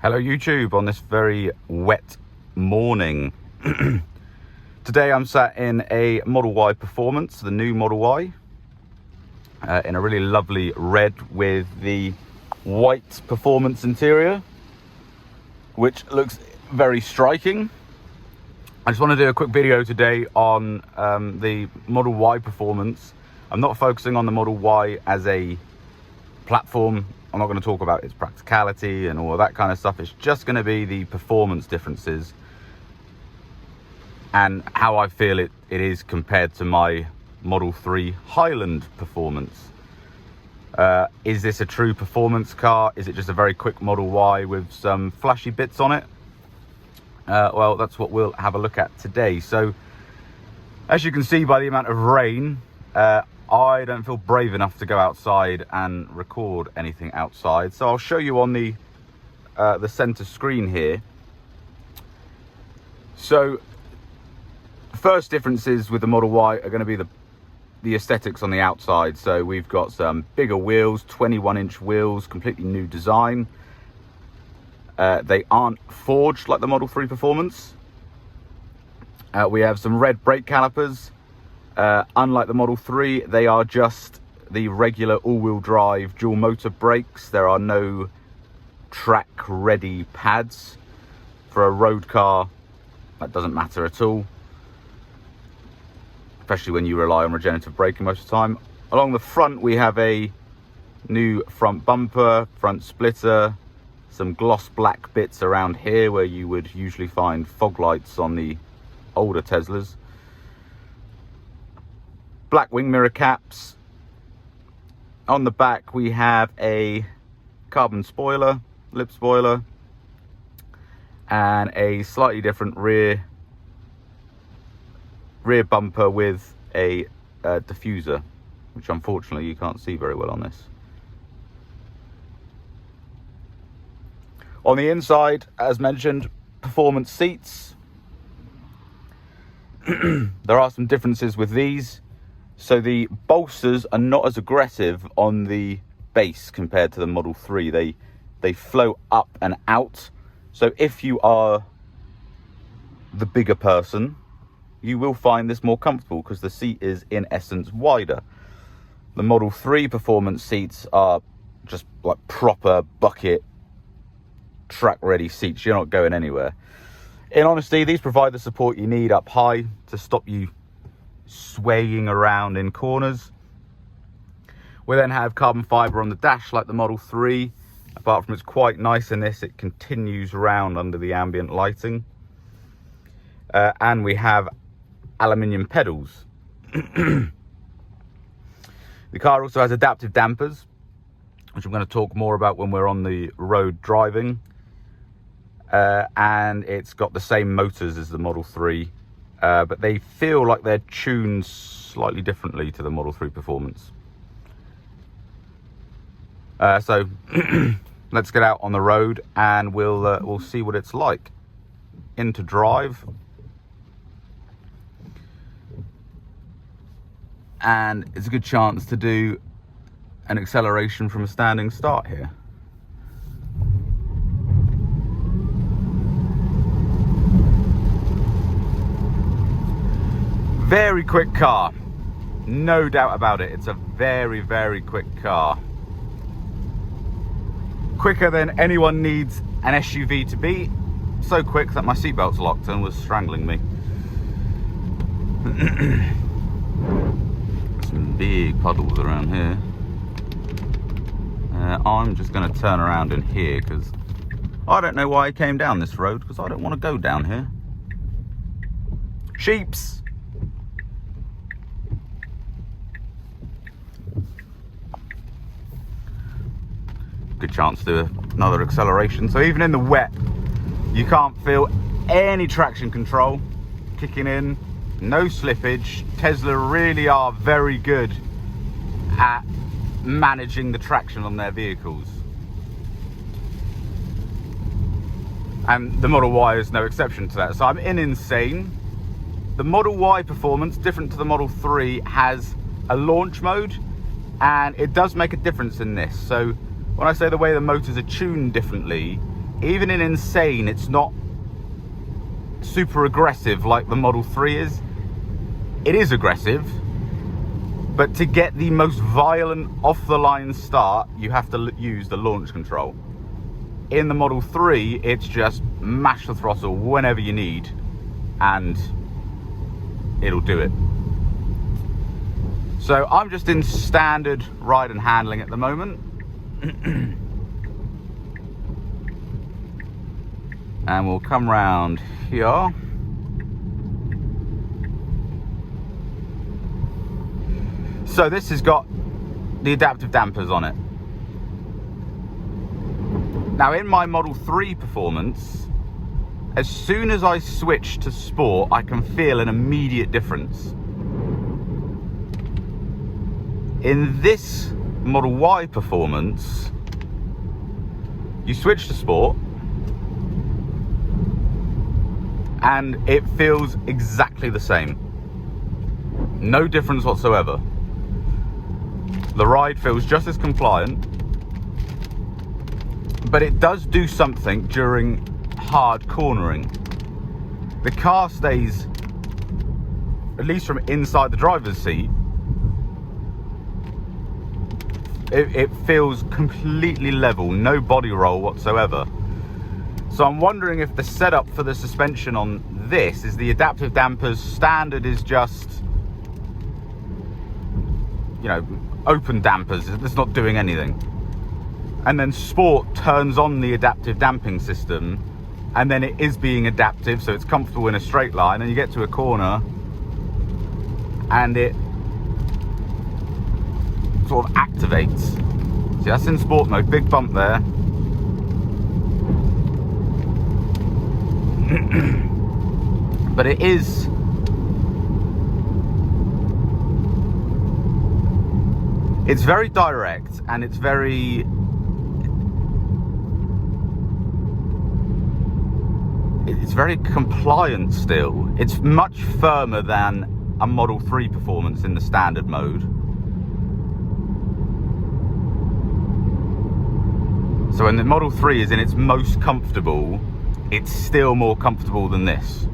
Hello YouTube on this very wet morning. Today I'm sat in a Model Y Performance, the new Model Y, in a really lovely red with the white Performance interior, which looks very striking. I just want to do a quick video today on the Model Y Performance. I'm not focusing on the Model Y as a platform. I'm not going to talk about its practicality and all of that kind of stuff. It's just going to be the performance differences and how I feel it is compared to my Model 3 Highland Performance. Is this a true performance car? Is it just a very quick Model Y with some flashy bits on it? Well, that's what we'll have a look at today. So, as you can see by the amount of rain, I don't feel brave enough to go outside and record anything outside. So I'll show you on the center screen here. So first differences with the Model Y are going to be the aesthetics on the outside. So we've got some bigger wheels, 21-inch wheels, completely new design. They aren't forged like the Model 3 Performance. We have some red brake calipers. Unlike the Model 3, they are just the regular all-wheel drive dual motor brakes. There are no track-ready pads. For a road car, that doesn't matter at all, especially when you rely on regenerative braking most of the time. Along the front, we have a new front bumper, front splitter, some gloss black bits around here where you would usually find fog lights on the older Teslas. Black wing mirror caps. On the back we have a carbon spoiler, lip spoiler, and a slightly different rear bumper with a diffuser, which unfortunately you can't see very well on this. On the inside, as mentioned, performance seats. There are some differences with these. So the bolsters are not as aggressive on the base compared to the Model 3. They flow up and out. So if you are the bigger person, you will find this more comfortable because the seat is in essence wider. The Model 3 Performance seats are just like proper bucket track ready seats. You're not going anywhere. In honesty, these provide the support you need up high to stop you swaying around in corners. We then have carbon fiber on the dash like the Model 3. Apart from it's quite nice in this, it continues round under the ambient lighting. And we have aluminium pedals. The car also has adaptive dampers, which I'm going to talk more about when we're on the road driving. And it's got the same motors as the Model 3. But they feel like they're tuned slightly differently to the Model 3 Performance. So let's get out on the road and we'll see what it's like. Into drive. And it's a good chance to do an acceleration from a standing start here. Very quick car, no doubt about it. It's a very, very quick car. Quicker than anyone needs an SUV to be. So quick that my seatbelt's locked and was strangling me. Some big puddles around here. I'm just going to turn around in here because I don't know why I came down this road, because I don't want to go down here. Sheeps! Good chance to do another acceleration. So even in the wet, you can't feel any traction control kicking in, no slippage. Tesla really are very good at managing the traction on their vehicles, and the Model Y is no exception to that. So I'm in insane. The Model Y Performance, different to the Model 3, has a launch mode, and it does make a difference in this. So when I say the way the motors are tuned differently, even in insane, it's not super aggressive like the Model 3 is. It is aggressive, but to get the most violent off-the-line start, you have to use the launch control. In the Model 3, it's just mash the throttle whenever you need, and it'll do it. So I'm just in standard ride and handling at the moment. And we'll come round here. So this has got the adaptive dampers on it. Now in my Model 3 Performance, as soon as I switch to Sport, I can feel an immediate difference. In this Model Y Performance, you switch to Sport, and it feels exactly the same. No difference whatsoever. The ride feels just as compliant, but it does do something during hard cornering. The car stays, at least from inside the driver's seat, it feels completely level, no body roll whatsoever. So I'm wondering if the setup for the suspension on this is the adaptive dampers. Standard is just, you know, open dampers. It's not doing anything. And then Sport turns on the adaptive damping system, and then it is being adaptive, so it's comfortable in a straight line, and you get to a corner and it sort of activates. See, that's in Sport mode. Big bump there. But it is, it's very direct, and it's very, it's very compliant still. It's much firmer than a Model 3 Performance in the standard mode. So when the Model 3 is in its most comfortable, it's still more comfortable than this.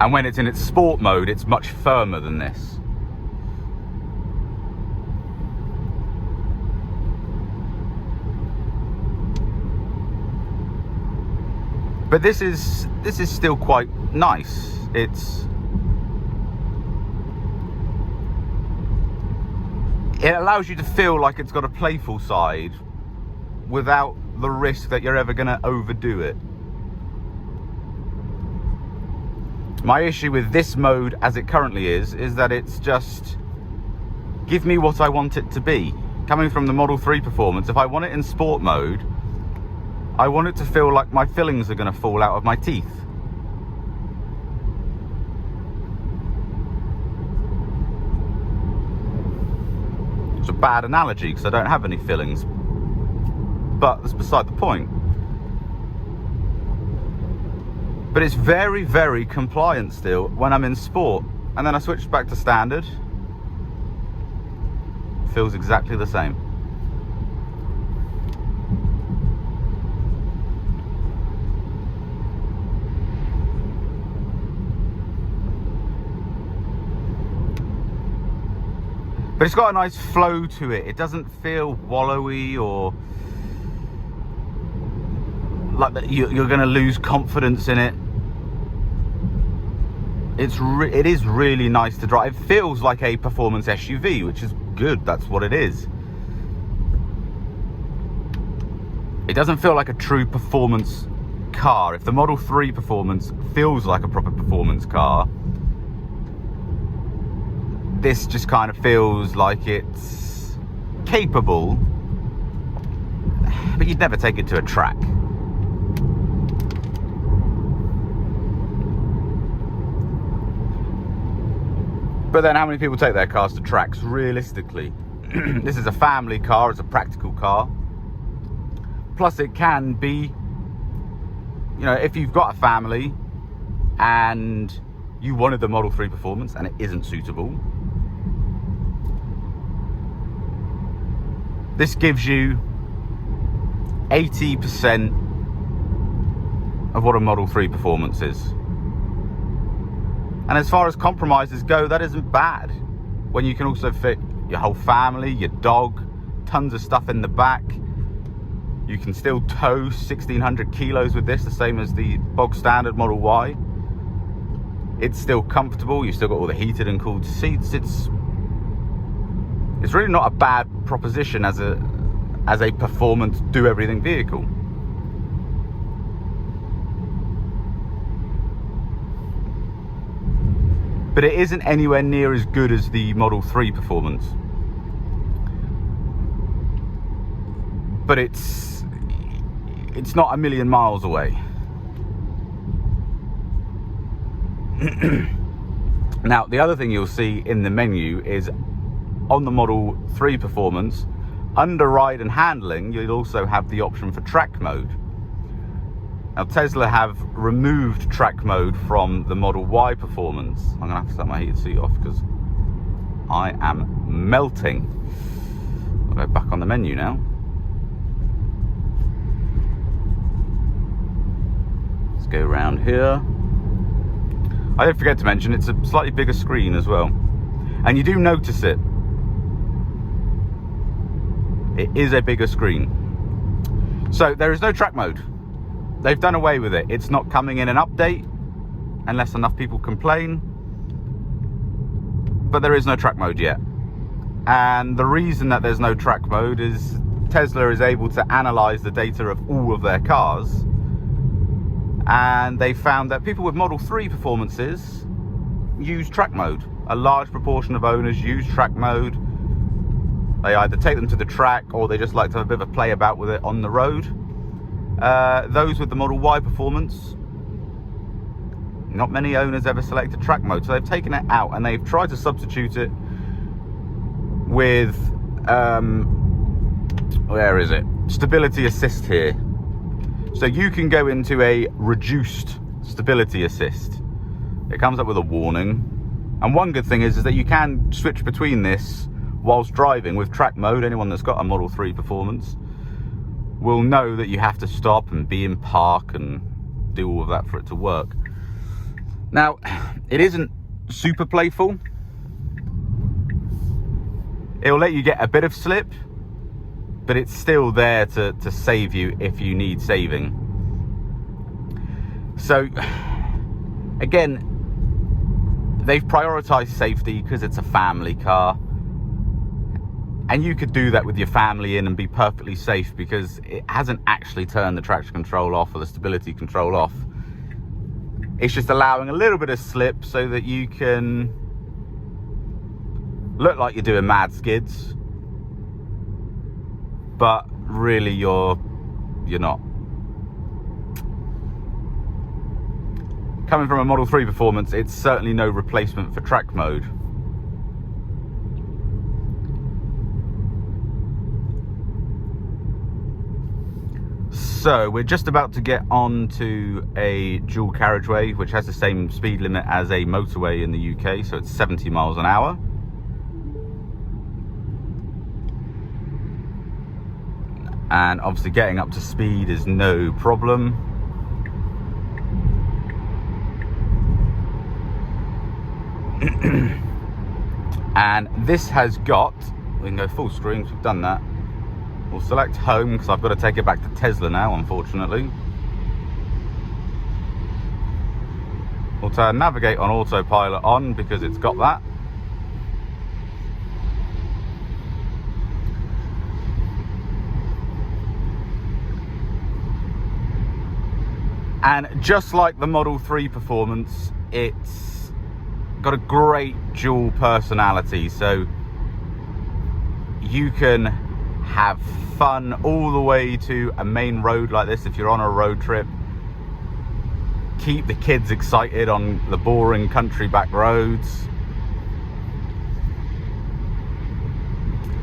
And when it's in its Sport mode, it's much firmer than this. But this is still quite nice. It allows you to feel like it's got a playful side without the risk that you're ever going to overdo it. My issue with this mode as it currently is that it's just, give me what I want it to be. Coming from the Model 3 Performance, if I want it in Sport mode, I want it to feel like my fillings are going to fall out of my teeth. It's a bad analogy because I don't have any fillings, but that's beside the point. But it's very, very compliant still when I'm in Sport. And then I switch back to standard. Feels exactly the same. But it's got a nice flow to it. It doesn't feel wallowy or like that you're going to lose confidence in it. It is really nice to drive. It feels like a performance SUV, which is good. That's what it is. It doesn't feel like a true performance car. If the Model 3 Performance feels like a proper performance car, this just kind of feels like it's capable, but you'd never take it to a track. But then how many people take their cars to tracks realistically? This is a family car, it's a practical car. Plus it can be, you know, if you've got a family and you wanted the Model 3 Performance and it isn't suitable, this gives you 80% of what a Model 3 Performance is. And as far as compromises go, that isn't bad. When you can also fit your whole family, your dog, tons of stuff in the back. You can still tow 1,600 kilos with this, the same as the bog standard Model Y. It's still comfortable. You've still got all the heated and cooled seats. It's really not a bad proposition as a performance, do everything vehicle. But it isn't anywhere near as good as the Model 3 Performance. But it's not a million miles away. Now, the other thing you'll see in the menu is on the Model 3 Performance, under ride and handling, you'll also have the option for track mode. Now, Tesla have removed track mode from the Model Y Performance. I'm gonna have to set my heated seat off because I am melting. I'll go back on the menu now. Let's go around here. I did forget to mention it's a slightly bigger screen as well. And you do notice it. It is a bigger screen. So there is no track mode. They've done away with it. It's not coming in an update unless enough people complain. But there is no track mode yet. And the reason that there's no track mode is Tesla is able to analyze the data of all of their cars. And they found that people with Model 3 Performances use track mode. A large proportion of owners use track mode. They either take them to the track or they just like to have a bit of a play about with it on the road. Those with the Model Y Performance, not many owners ever selected track mode, so they've taken it out and they've tried to substitute it with where is it? Stability assist here. So you can go into a reduced stability assist. It comes up with a warning. And one good thing is that you can switch between this whilst driving with track mode. Anyone that's got a Model 3 Performance will know that you have to stop and be in park and do all of that for it to work. Now, it isn't super playful. It'll let you get a bit of slip, but it's still there to save you if you need saving. So, again, they've prioritized safety because it's a family car. And you could do that with your family in and be perfectly safe because it hasn't actually turned the traction control off or the stability control off. It's just allowing a little bit of slip so that you can look like you're doing mad skids, but really you're not. Coming from a Model 3 Performance, it's certainly no replacement for track mode. So we're just about to get onto a dual carriageway, which has the same speed limit as a motorway in the UK, so it's 70 miles an hour. And obviously getting up to speed is no problem. And this has got, we can go full screen, so we've done that. We'll select home because I've got to take it back to Tesla now, unfortunately. We'll turn navigate on autopilot on because it's got that. And just like the Model 3 Performance, it's got a great dual personality. So you can have fun all the way to a main road like this if you're on a road trip. Keep the kids excited on the boring country back roads.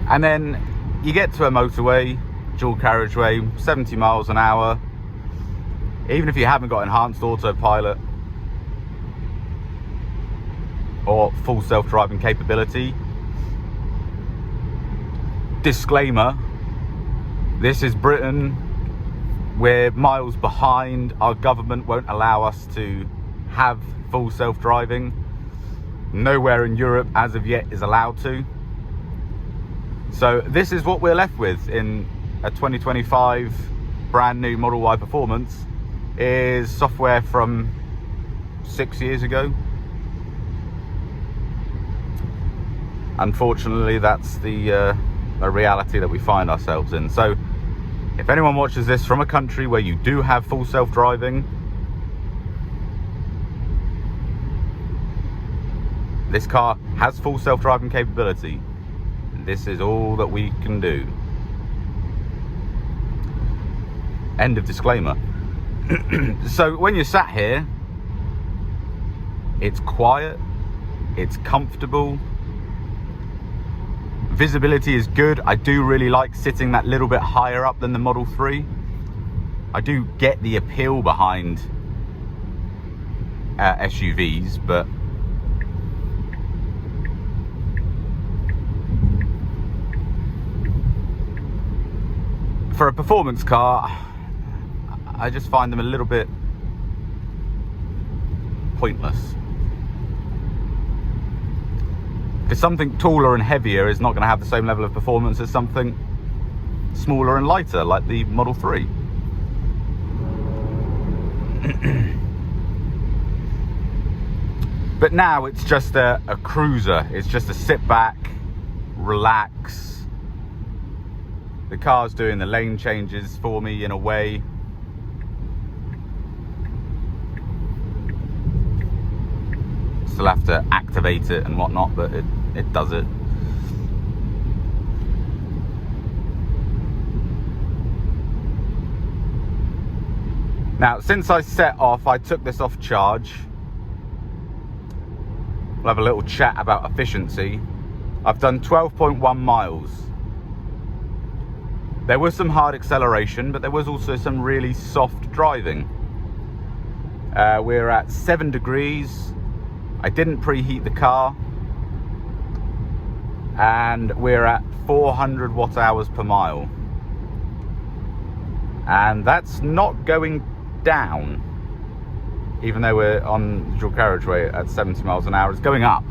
And then you get to a motorway, dual carriageway, 70 miles an hour. Even if you haven't got enhanced autopilot or full self-driving capability. Disclaimer, this is Britain. We're miles behind. Our government won't allow us to have full self-driving. Nowhere in Europe as of yet is allowed to. So this is what we're left with in a 2025 brand new Model Y Performance, is software from 6 years ago. Unfortunately, that's the reality that we find ourselves in. So if anyone watches this from a country where you do have full self-driving, this car has full self-driving capability. This is all that we can do. End of disclaimer. So when you're sat here, it's quiet, it's comfortable, visibility is good. I do really like sitting that little bit higher up than the Model 3. I do get the appeal behind SUVs, but for a performance car, I just find them a little bit pointless. Because something taller and heavier is not going to have the same level of performance as something smaller and lighter, like the Model 3. But now it's just a cruiser. It's just a sit back, relax. The car's doing the lane changes for me in a way. Still have to activate it and whatnot, but it does it. Now, since I set off, I took this off charge. We'll have a little chat about efficiency. I've done 12.1 miles. There was some hard acceleration, but there was also some really soft driving. We're at 7 degrees. I didn't preheat the car. And we're at 400 watt hours per mile. And that's not going down. Even though we're on the dual carriageway at 70 miles an hour, it's going up.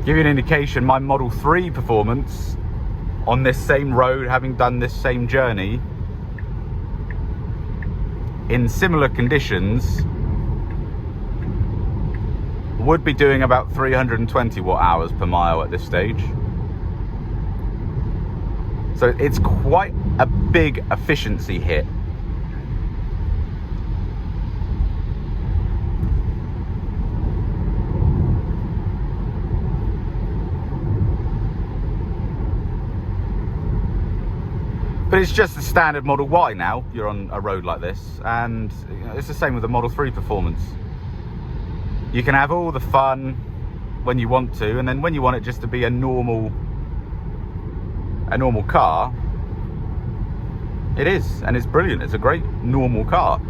Give you an indication, my Model 3 Performance on this same road, having done this same journey in similar conditions, would be doing about 320 watt hours per mile at this stage. So it's quite a big efficiency hit. But it's just the standard Model Y now. You're on a road like this, and it's the same with the Model 3 Performance. You can have all the fun when you want to, and then when you want it just to be a normal car, it is, and it's brilliant. It's a great normal car.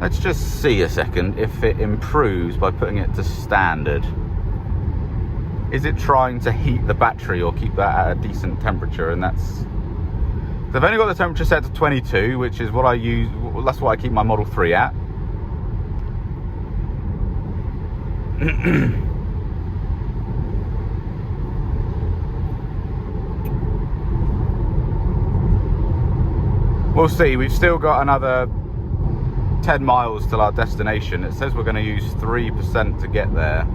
Let's just see a second if it improves by putting it to standard. Is it trying to heat the battery or keep that at a decent temperature? And that's... I've only got the temperature set to 22, which is what I use. That's what I keep my Model 3 at. We'll see. We've still got another 10 miles till our destination. It says we're going to use 3% to get there.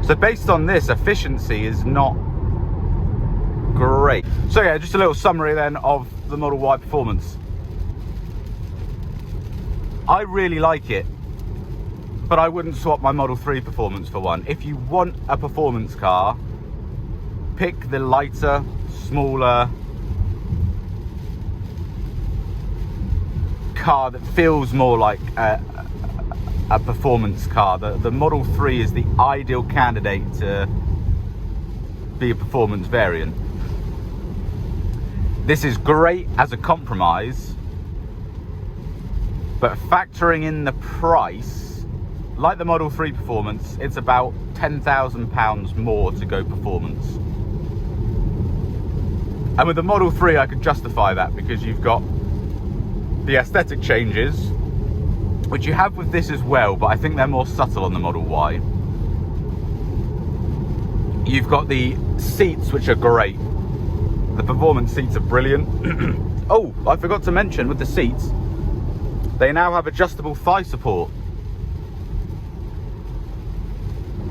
So based on this, efficiency is not great. So yeah, just a little summary then of the Model Y Performance. I really like it, but I wouldn't swap my Model 3 Performance for one. If you want a performance car, pick the lighter, smaller car that feels more like a performance car. The Model 3 is the ideal candidate to be a performance variant. This is great as a compromise, but factoring in the price, like the Model 3 Performance, it's about £10,000 more to go performance. And with the Model 3, I could justify that because you've got the aesthetic changes, which you have with this as well, but I think they're more subtle on the Model Y. You've got the seats, which are great. The performance seats are brilliant. Oh, I forgot to mention with the seats, they now have adjustable thigh support.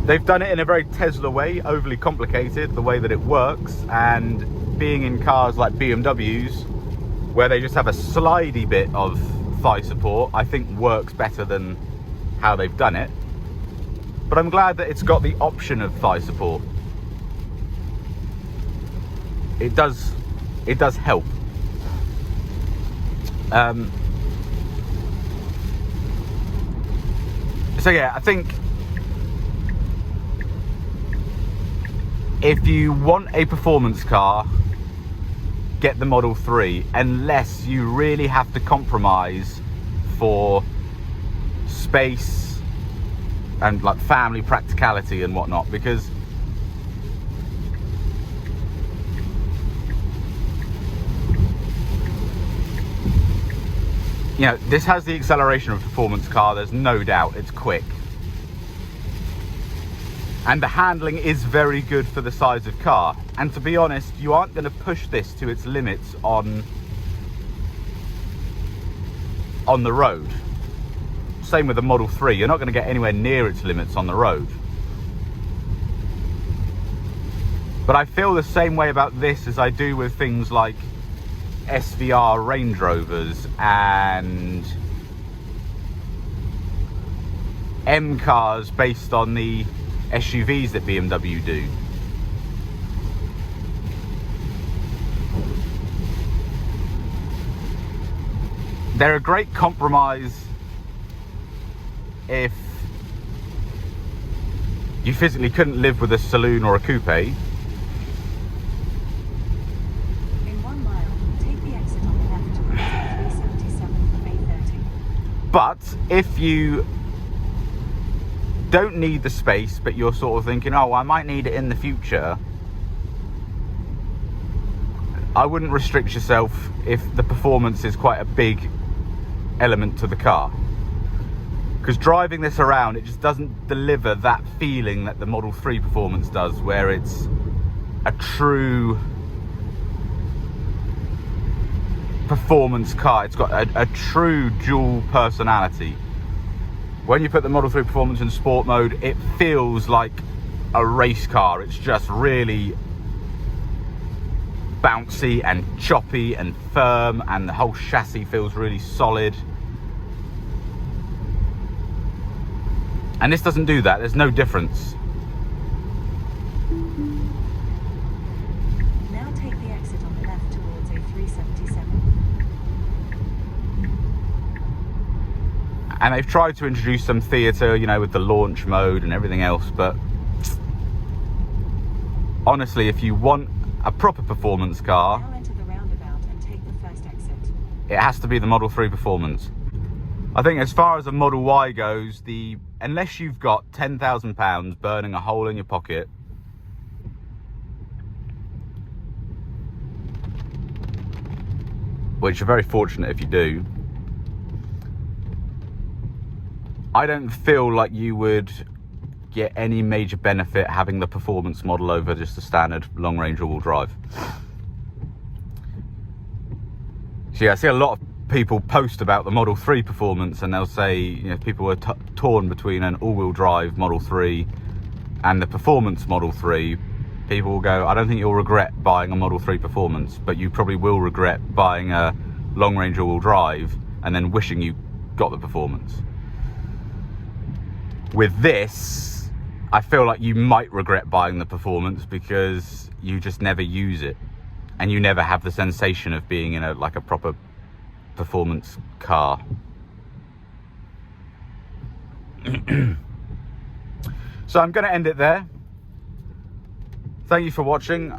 They've done it in a very Tesla way, overly complicated, the way that it works, and being in cars like BMWs, where they just have a slidey bit of thigh support, I think works better than how they've done it. But I'm glad that it's got the option of thigh support. It does help. So yeah, I think if you want a performance car, get the Model 3, unless you really have to compromise for space and like family practicality and whatnot, because you know, this has the acceleration of a performance car, there's no doubt, it's quick. And the handling is very good for the size of car. And to be honest, you aren't going to push this to its limits on the road. Same with the Model 3, you're not going to get anywhere near its limits on the road. But I feel the same way about this as I do with things like SVR Range Rovers and M cars based on the SUVs that BMW do. They're a great compromise if you physically couldn't live with a saloon or a coupe. In 1 mile, take the exit on the left towards 377 from A30. But if you don't need the space, but you're sort of thinking, oh, I might need it in the future, I wouldn't restrict yourself if the performance is quite a big element to the car. Because driving this around, it just doesn't deliver that feeling that the Model 3 Performance does, where it's a true performance car. It's got a true dual personality. When you put the Model 3 Performance in sport mode, it feels like a race car. It's just really bouncy and choppy and firm, and the whole chassis feels really solid. And this doesn't do that. There's no difference. Now take the exit on the left towards A377. And they've tried to introduce some theatre, you know, with the launch mode and everything else, but honestly, if you want a proper performance car, Now enter the roundabout and take the first exit. it has to be the Model 3 Performance. I think as far as a Model Y goes, unless you've got £10,000 burning a hole in your pocket, which you're very fortunate if you do, I don't feel like you would get any major benefit having the performance model over just a standard long range all-wheel drive. So yeah, I see a lot of people post about the Model 3 Performance, and they'll say, you know, people are torn between an all-wheel drive Model 3 and the Performance Model 3. People will go, I don't think you'll regret buying a Model 3 Performance, but you probably will regret buying a long range all-wheel drive and then wishing you got the Performance. With this, I feel like you might regret buying the Performance because you just never use it, and you never have the sensation of being in a proper performance car. So I'm going to end it there. Thank you for watching.